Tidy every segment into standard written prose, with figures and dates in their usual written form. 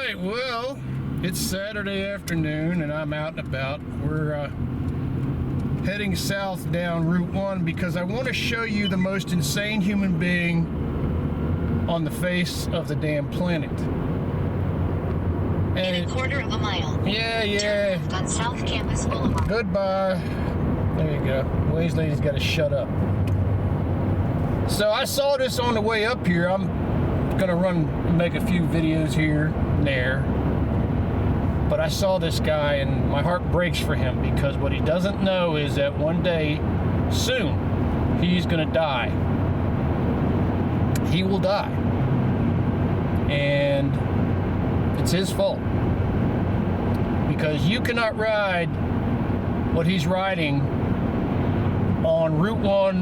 right, well, it's Saturday afternoon and I'm out and about. We're heading south down Route 1 because I want to show you the most insane human being on the face of the damn planet. And in a quarter of a mile. Yeah. Turn left on South Campus Boulevard. Goodbye. There you go. Waze lady's got to shut up. So I saw this on the way up here. I'm gonna make a few videos here and there. But I saw this guy and my heart breaks for him because what he doesn't know is that one day soon he's gonna die. He will die. And it's his fault. Because you cannot ride what he's riding on Route 1,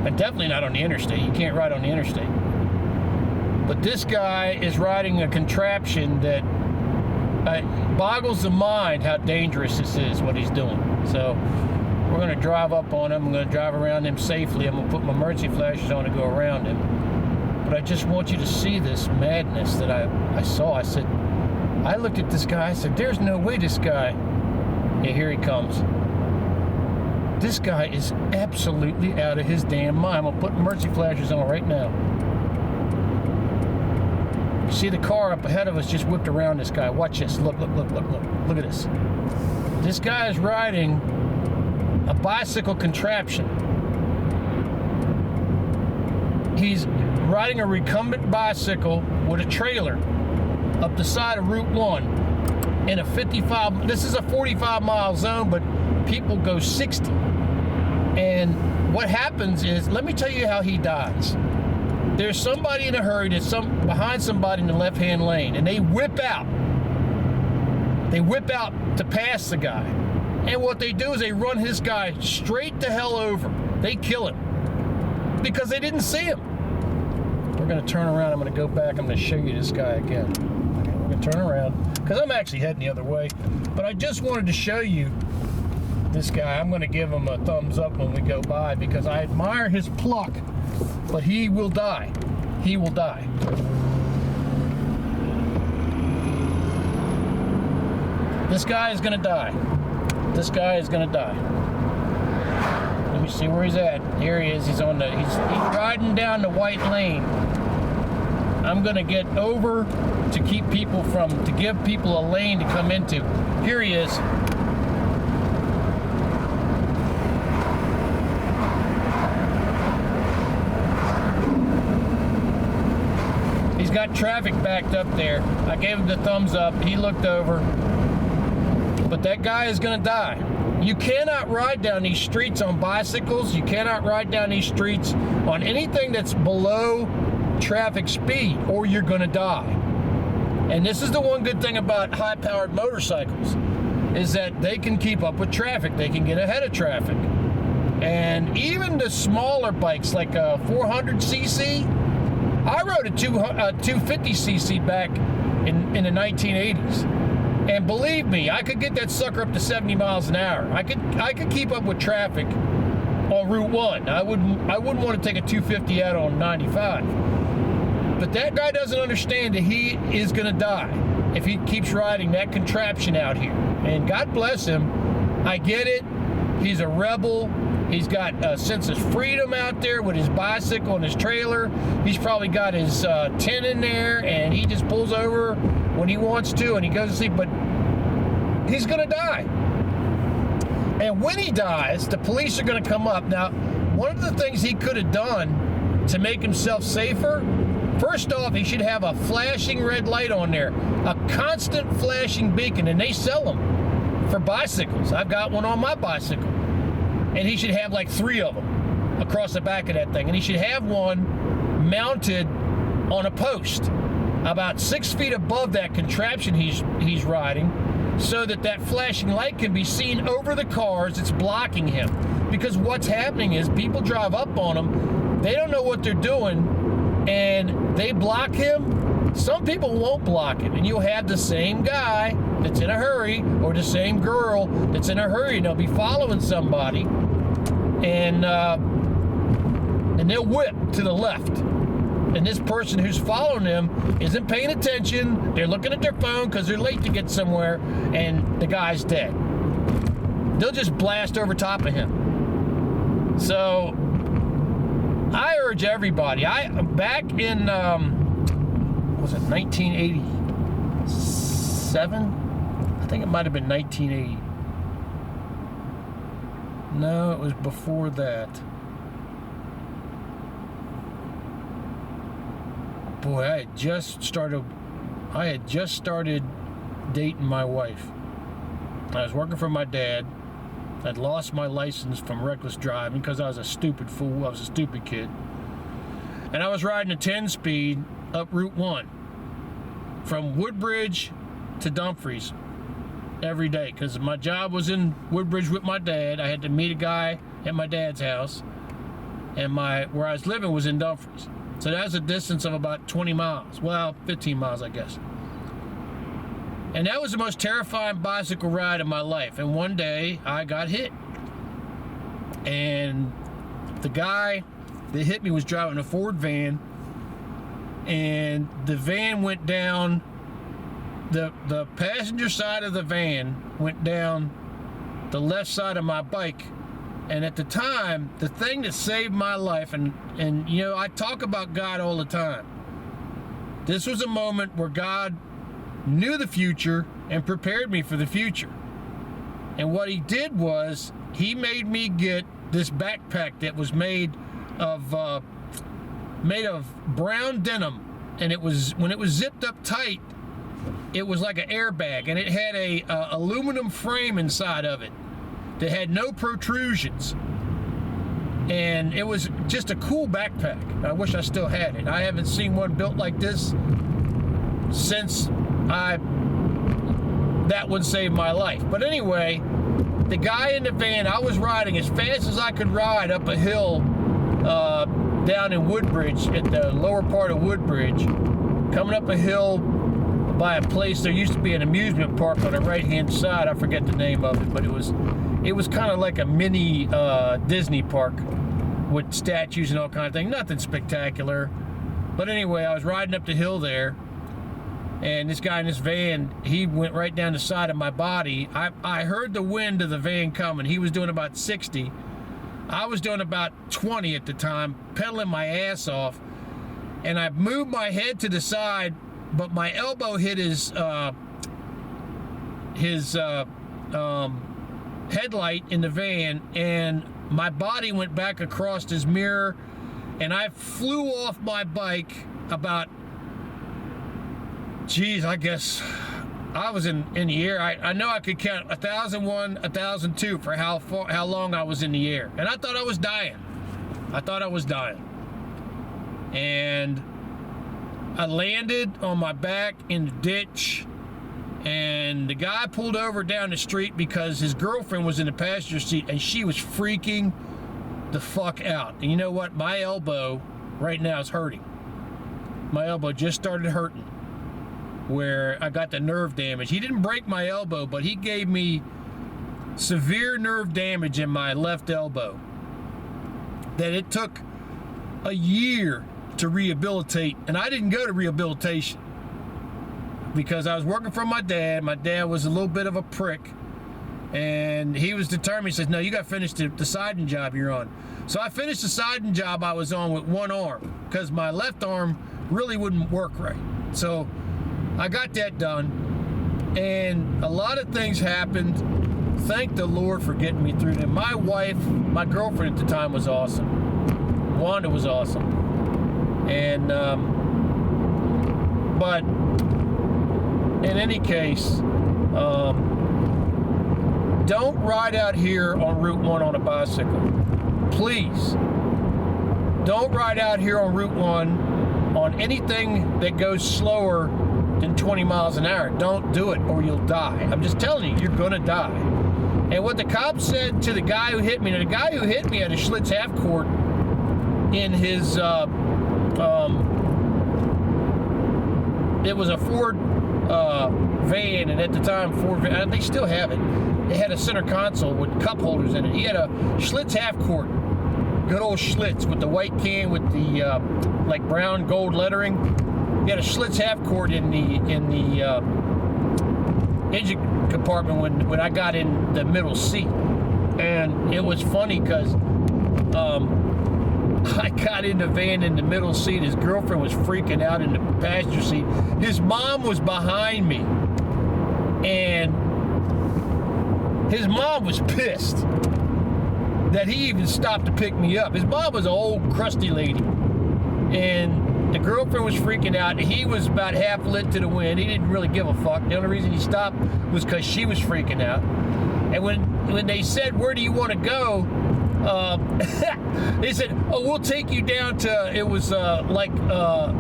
and definitely not on the interstate. You can't ride on the interstate. But this guy is riding a contraption that boggles the mind how dangerous this is, what he's doing. So we're going to drive up on him. I'm going to drive around him safely. I'm going to put my emergency flashes on to go around him. But I just want you to see this madness that I saw. I looked at this guy. I said, there's no way this guy... Yeah, here he comes. This guy is absolutely out of his damn mind. I'm going to put emergency flashes on right now. You see the car up ahead of us just whipped around this guy. Watch this. Look. Look at this. This guy is riding a bicycle contraption. He's riding a recumbent bicycle with a trailer up the side of Route 1 in a 55, this is a 45-mile zone, but people go 60. And what happens is, let me tell you how he dies. There's somebody in a hurry that's behind somebody in the left-hand lane, and they whip out. They whip out to pass the guy. And what they do is they run his guy straight the hell over. They kill him because they didn't see him. We're going to turn around. I'm going to go back. I'm going to show you this guy again. Okay, we're going to turn around because I'm actually heading the other way. But I just wanted to show you this guy. I'm going to give him a thumbs up when we go by because I admire his pluck. But he will die. He will die. This guy is going to die. This guy is going to die. Let me see where he's at. Here he is. He's riding down the white lane. I'm going to get over to give people a lane to come into. Here he is. He's got traffic backed up there. I gave him the thumbs up. He looked over. But that guy is going to die. You cannot ride down these streets on bicycles. You cannot ride down these streets on anything that's below traffic speed, or you're going to die. And this is the one good thing about high-powered motorcycles, is that they can keep up with traffic. They can get ahead of traffic. And even the smaller bikes, like a 400cc, I rode a 250cc back in the 1980s, and believe me, I could get that sucker up to 70 miles an hour. I could keep up with traffic on Route 1. I wouldn't want to take a 250 out on 95. But that guy doesn't understand that he is going to die if he keeps riding that contraption out here. And God bless him. I get it. He's a rebel. He's got a sense of freedom out there with his bicycle and his trailer. He's probably got his tent in there, and he just pulls over when he wants to, and he goes to sleep. But he's going to die. And when he dies, the police are going to come up. Now, one of the things he could have done to make himself safer, first off, he should have a flashing red light on there, a constant flashing beacon, and they sell them for bicycles. I've got one on my bicycle. And he should have like 3 of them across the back of that thing. And he should have one mounted on a post about 6 feet above that contraption he's riding, so that flashing light can be seen over the cars that's blocking him. Because what's happening is people drive up on him, they don't know what they're doing, and they block him. Some people won't block him, and you'll have the same guy that's in a hurry, or the same girl that's in a hurry, and they'll be following somebody, and they'll whip to the left. and this person who's following them isn't paying attention. They're looking at their phone because they're late to get somewhere, and the guy's dead. They'll just blast over top of him. So I urge everybody. Back in was it 1987? I think it might have been 1980. No, it was before that. Boy, I had just started dating my wife. I was working for my dad. I'd lost my license from reckless driving because I was a stupid fool. I was a stupid kid. And I was riding a 10-speed up Route 1 from Woodbridge to Dumfries every day because my job was in Woodbridge with my dad. I had to meet a guy at my dad's house, and where I was living was in Dumfries. So that was a distance of about 20 miles. Well, 15 miles, I guess. And that was the most terrifying bicycle ride of my life. And one day, I got hit. And the guy that hit me was driving a Ford van. And the van went down, the passenger side of the van went down the left side of my bike. And at the time, the thing that saved my life, and you know, I talk about God all the time. This was a moment where God knew the future and prepared me for the future. And what he did was, he made me get this backpack that was made of brown denim. And it was, when it was zipped up tight, it was like an airbag, and it had a aluminum frame inside of it that had no protrusions, and it was just a cool backpack. I wish I still had it. I haven't seen one built like this since that one saved my life. But anyway, the guy in the van, I was riding as fast as I could ride up a hill down in Woodbridge, at the lower part of Woodbridge, coming up a hill by a place. There used to be an amusement park on the right-hand side. I forget the name of it, but it was kind of like a mini Disney park with statues and all kinds of things. Nothing spectacular. But anyway, I was riding up the hill there, and this guy in this van, he went right down the side of my body. I heard the wind of the van coming. He was doing about 60. I was doing about 20 at the time, pedaling my ass off. And I moved my head to the side, but my elbow hit his headlight in the van, and my body went back across his mirror, and I flew off my bike about, I guess I was in the air. I know I could count 1,001, 1,002 for how long I was in the air, and I thought I was dying. And I landed on my back in the ditch, and the guy pulled over down the street because his girlfriend was in the passenger seat, and she was freaking the fuck out. And you know what? My elbow right now is hurting. My elbow just started hurting, where I got the nerve damage. He didn't break my elbow, but he gave me severe nerve damage in my left elbow that it took a year to rehabilitate, and I didn't go to rehabilitation because I was working for my dad. My dad was a little bit of a prick, and he was determined. He says, no, you got to finish the siding job you're on. So I finished the siding job I was on with one arm because my left arm really wouldn't work right. So I got that done, and a lot of things happened. Thank the Lord for getting me through them. My wife, my girlfriend at the time, was awesome. Wanda was awesome. And but in any case, don't ride out here on Route 1 on a bicycle. Please don't ride out here on Route 1 on anything that goes slower than 20 miles an hour. Don't do it, or you'll die. I'm just telling you, you're gonna die. And what the cops said to the guy who hit me, and the guy who hit me had a Schlitz half court in his it was a Ford van, and at the time Ford van, they still have it. It had a center console with cup holders in it. He had a Schlitz half quart, good old Schlitz with the white can with the like brown gold lettering. He had a Schlitz half quart in the engine compartment when I got in the middle seat, and it was funny because I got in the van in the middle seat. His girlfriend was freaking out in the passenger seat. His mom was behind me, and his mom was pissed that he even stopped to pick me up. His mom was an old crusty lady, and the girlfriend was freaking out. He was about half lit to the wind. He didn't really give a fuck. The only reason he stopped was because she was freaking out. And when they said, "Where do you want to go?" They said, "Oh, we'll take you down to," it was like a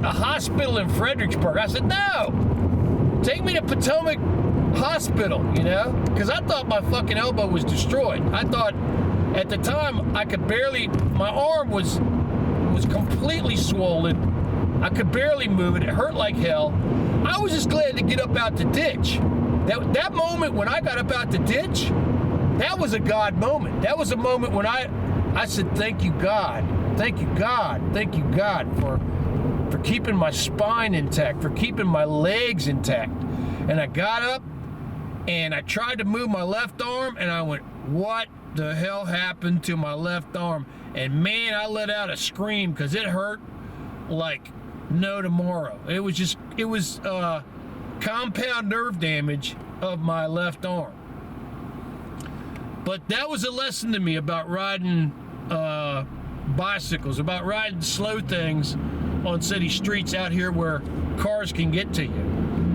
hospital in Fredericksburg. I said, "No, take me to Potomac Hospital," because I thought my fucking elbow was destroyed. I thought at the time I could barely, my arm was completely swollen. I could barely move it. It hurt like hell. I was just glad to get up out the ditch. That moment when I got up out the ditch, that was a God moment. That was a moment when I said, "Thank you, God. Thank you, God. Thank you, God, for keeping my spine intact, for keeping my legs intact." And I got up and I tried to move my left arm, and I went, "What the hell happened to my left arm?" And man, I let out a scream because it hurt like no tomorrow. It was compound nerve damage of my left arm. But that was a lesson to me about riding bicycles, about riding slow things on city streets out here where cars can get to you.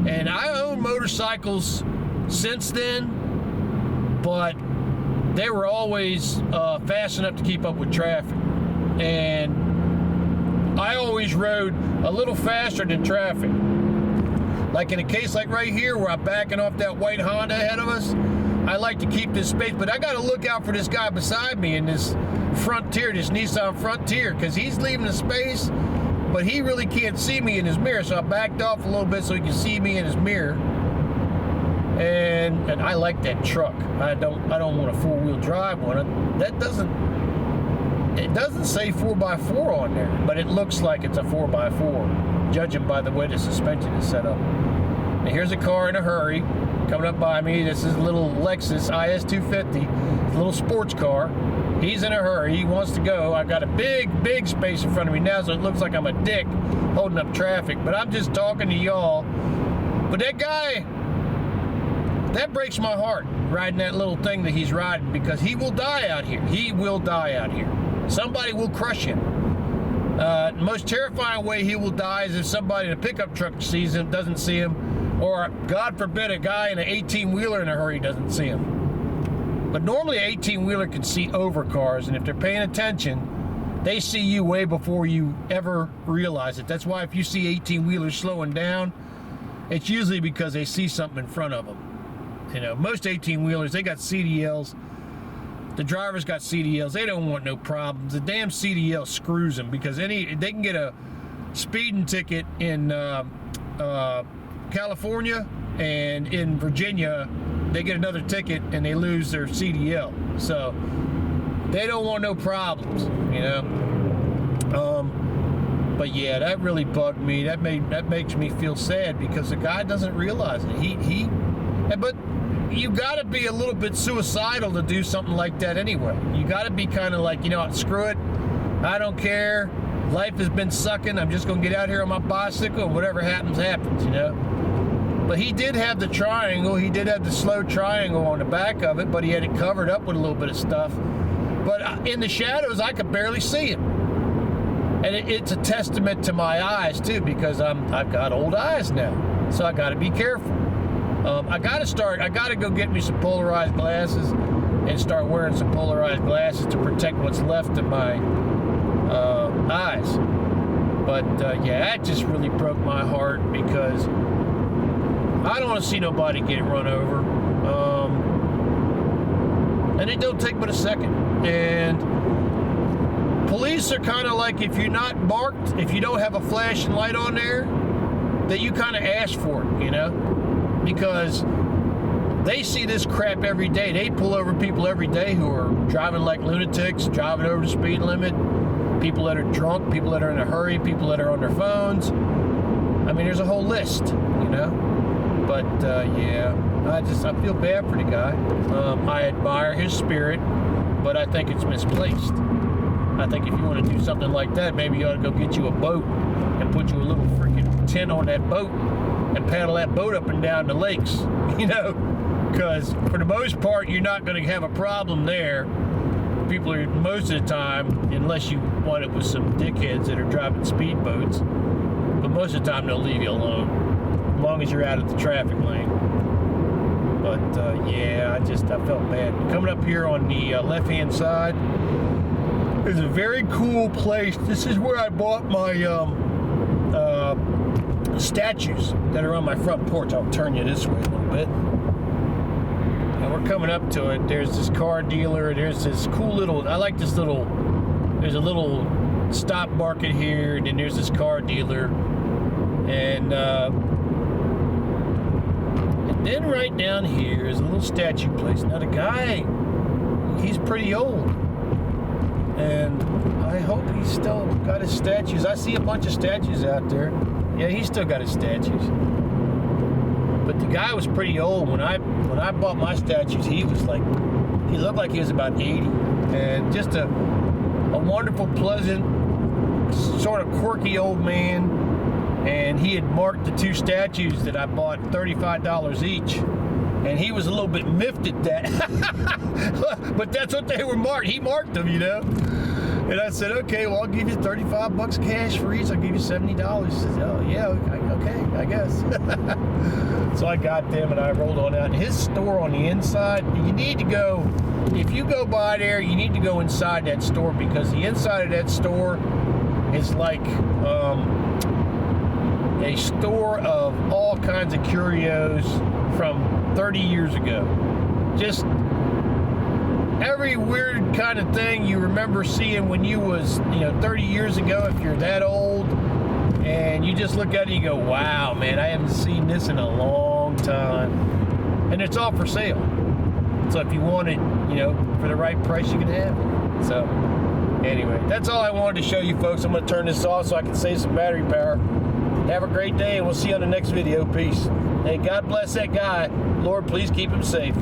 And I own motorcycles since then, but they were always fast enough to keep up with traffic. And I always rode a little faster than traffic. Like in a case like right here where I'm backing off that white Honda ahead of us, I like to keep this space, but I got to look out for this guy beside me in this Frontier, this Nissan Frontier, because he's leaving the space, but he really can't see me in his mirror. So I backed off a little bit so he can see me in his mirror. And I like that truck. I don't want a four-wheel drive one. It doesn't say 4x4 on there, but it looks like it's a 4x4, judging by the way the suspension is set up. Now here's a car in a hurry coming up by me. This is a little Lexus IS 250, it's a little sports car. He's in a hurry. He wants to go. I've got a big space in front of me now, so it looks like I'm a dick holding up traffic. But I'm just talking to y'all. But that guy, that breaks my heart, riding that little thing that he's riding, because he will die out here. He will die out here. Somebody will crush him. The most terrifying way he will die is if somebody in a pickup truck sees him, doesn't see him, or God forbid a guy in an 18-wheeler in a hurry doesn't see him. But normally an 18-wheeler can see over cars, and if they're paying attention, they see you way before you ever realize it. That's why if you see 18-wheelers slowing down, it's usually because they see something in front of them. Most 18-wheelers, they got CDLs. The drivers got CDLs. They don't want no problems. The damn CDL screws them, because they can get a speeding ticket in California, and in Virginia they get another ticket and they lose their CDL. So they don't want no problems, But yeah, that really bugged me. That makes me feel sad, because the guy doesn't realize it. But you got to be a little bit suicidal to do something like that anyway. You got to be kind of like, screw it. I don't care. Life has been sucking. I'm just going to get out here on my bicycle, and whatever happens, happens, But he did have the triangle. He did have the slow triangle on the back of it, but he had it covered up with a little bit of stuff. But in the shadows, I could barely see him. And it's a testament to my eyes, too, because I've got old eyes now. So I got to be careful. I got to go get me some polarized glasses and start wearing some polarized glasses to protect what's left of my eyes. But yeah, that just really broke my heart, because I don't want to see nobody get run over. And it don't take but a second. And police are kind of like, if you're not marked, if you don't have a flashing light on there, that you kind of ask for it, because they see this crap every day. They pull over people every day who are driving like lunatics, driving over the speed limit, people that are drunk, people that are in a hurry, people that are on their phones. I mean, there's a whole list, you know. But yeah, I feel bad for the guy. I admire his spirit, but I think it's misplaced. I think if you want to do something like that, maybe you ought to go get you a boat and put you a little freaking tent on that boat and paddle that boat up and down the lakes, you know, because for the most part, you're not going to have a problem there. People are, most of the time, unless you want it with some dickheads that are driving speedboats, but most of the time they'll leave you alone, as long as you're out of the traffic lane. But yeah, I felt bad. Coming up here on the left-hand side, there's a very cool place. This is where I bought my statues that are on my front porch. I'll turn you this way a little bit. And we're coming up to it. There's this car dealer. There's this cool little, I like this little, there's a little stop market here, and then there's this car dealer. And then right down here is a little statue place. Now the guy, he's pretty old. And I hope he's still got his statues. I see a bunch of statues out there. Yeah, he's still got his statues. But the guy was pretty old. When I bought my statues, he looked like he was about 80. And just a wonderful, pleasant, sort of quirky old man. And he had marked the two statues that I bought $35 each. And he was a little bit miffed at that. But that's what they were marked. He marked them, you know. And I said, okay, well, I'll give you $35 cash for each. I'll give you $70. He says, oh, yeah, okay, I guess. So I got them and I rolled on out. And his store on the inside, you need to go, if you go by there, you need to go inside that store, because the inside of that store is like a store of all kinds of curios from 30 years ago. Just every weird kind of thing you remember seeing when you was, 30 years ago, if you're that old, and you just look at it and you go, wow, man, I haven't seen this in a long time. And it's all for sale. So if you want it, for the right price, you can have it. So anyway, that's all I wanted to show you folks. I'm going to turn this off so I can save some battery power. Have a great day, and we'll see you on the next video. Peace. Hey, God bless that guy. Lord, please keep him safe.